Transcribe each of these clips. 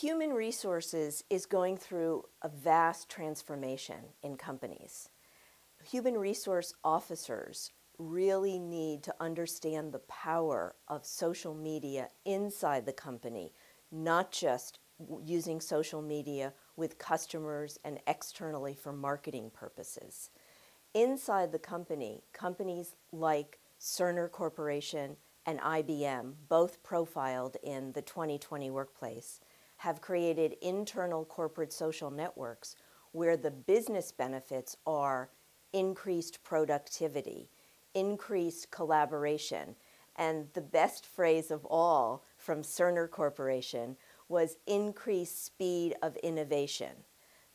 Human resources is going through a vast transformation in companies. Human resource officers really need to understand the power of social media inside the company, not just using social media with customers and externally for marketing purposes. Inside the company, companies like Cerner Corporation and IBM, both profiled in the 2020 workplace, have created internal corporate social networks where the business benefits are increased productivity, increased collaboration, and the best phrase of all from Cerner Corporation was increased speed of innovation.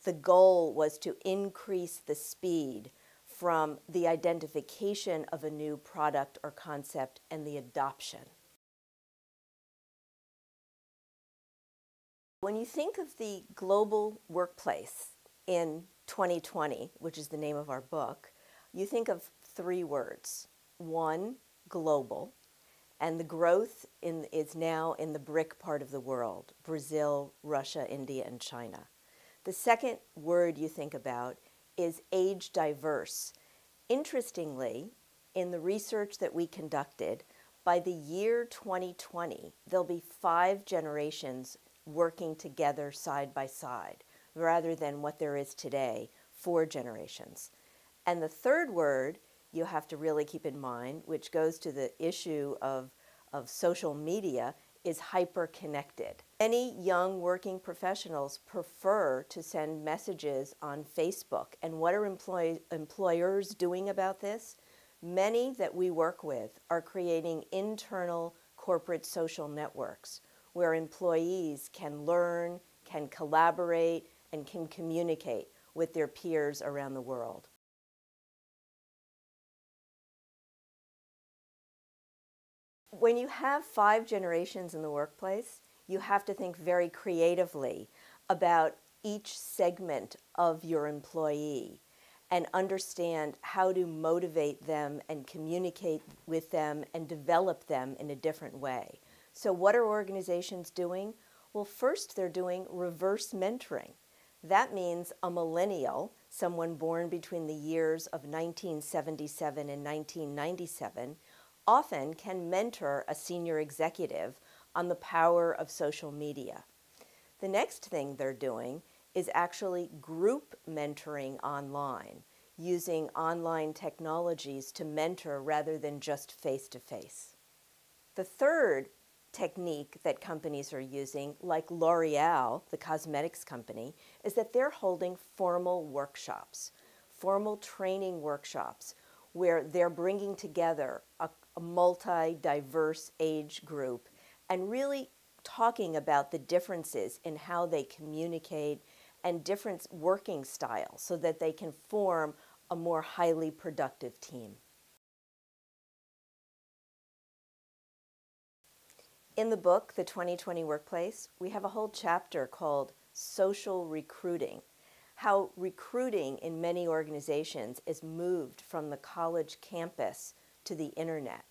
The goal was to increase the speed from the identification of a new product or concept and the adoption. When you think of the global workplace in 2020, which is the name of our book, you think of three words. One, global, and the growth is now in the BRIC part of the world, Brazil, Russia, India, and China. The second word you think about is age diverse. Interestingly, in the research that we conducted, by the year 2020, there'll be 5 generations working together side by side, rather than what there is today, 4 generations. And the third word you have to really keep in mind, which goes to the issue of social media, is hyper-connected. Many young working professionals prefer to send messages on Facebook. And what are employers doing about this? Many that we work with are creating internal corporate social networks where employees can learn, can collaborate, and can communicate with their peers around the world. When you have 5 generations in the workplace, you have to think very creatively about each segment of your employee and understand how to motivate them and communicate with them and develop them in a different way. So what are organizations doing? Well, first they're doing reverse mentoring. That means a millennial, someone born between the years of 1977 and 1997, often can mentor a senior executive on the power of social media. The next thing they're doing is actually group mentoring online, using online technologies to mentor rather than just face-to-face. The third technique that companies are using, like L'Oreal, the cosmetics company, is that they're holding formal workshops, formal training workshops, where they're bringing together a multi-diverse age group and really talking about the differences in how they communicate and different working styles so that they can form a more highly productive team. In the book, The 2020 Workplace, we have a whole chapter called Social Recruiting, how recruiting in many organizations is moved from the college campus to the internet.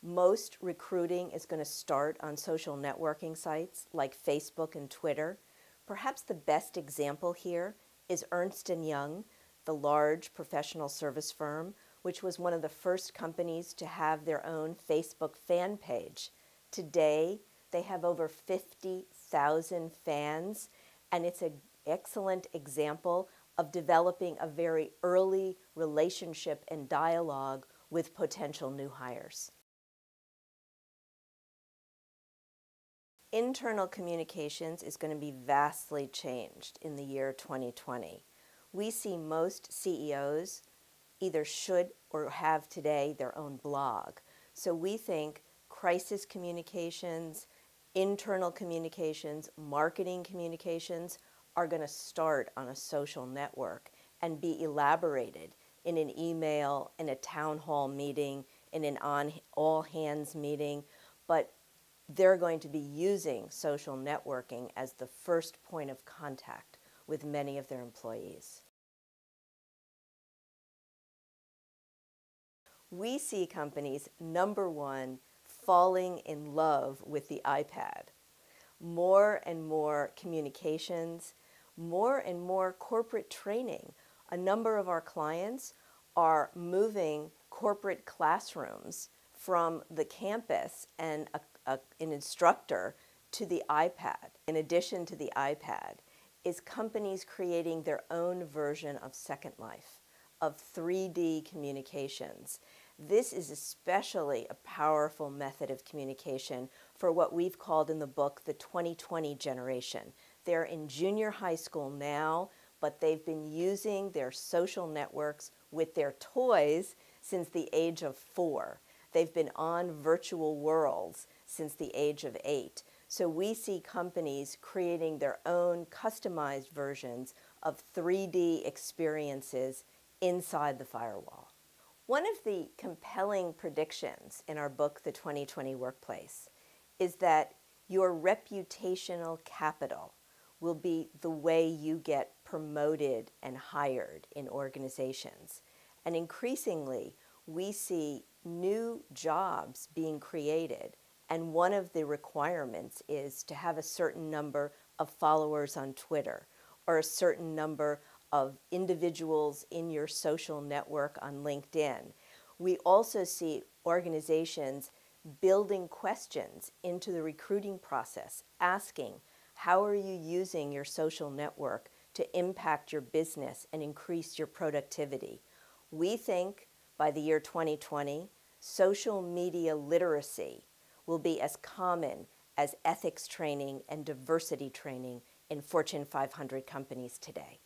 Most recruiting is going to start on social networking sites like Facebook and Twitter. Perhaps the best example here is Ernst & Young, the large professional service firm, which was one of the first companies to have their own Facebook fan page. Today, they have over 50,000 fans, and it's an excellent example of developing a very early relationship and dialogue with potential new hires. Internal communications is going to be vastly changed in the year 2020. We see most CEOs either should or have today their own blog. So we think crisis communications, internal communications, marketing communications are going to start on a social network and be elaborated in an email, in a town hall meeting, in an all-hands meeting, but they're going to be using social networking as the first point of contact with many of their employees. We see companies, number one, falling in love with the iPad. more and more communications, more and more corporate training. A number of our clients are moving corporate classrooms from the campus and an instructor to the iPad. In addition to the iPad, is companies creating their own version of Second Life, of 3D communications. This is especially a powerful method of communication for what we've called in the book the 2020 generation. They're in junior high school now, but they've been using their social networks with their toys since the age of 4. They've been on virtual worlds since the age of 8. So we see companies creating their own customized versions of 3D experiences inside the firewall. One of the compelling predictions in our book, The 2020 Workplace, is that your reputational capital will be the way you get promoted and hired in organizations. And increasingly, we see new jobs being created, and one of the requirements is to have a certain number of followers on Twitter or a certain number of individuals in your social network on LinkedIn. We also see organizations building questions into the recruiting process, asking, how are you using your social network to impact your business and increase your productivity? We think by the year 2020, social media literacy will be as common as ethics training and diversity training in Fortune 500 companies today.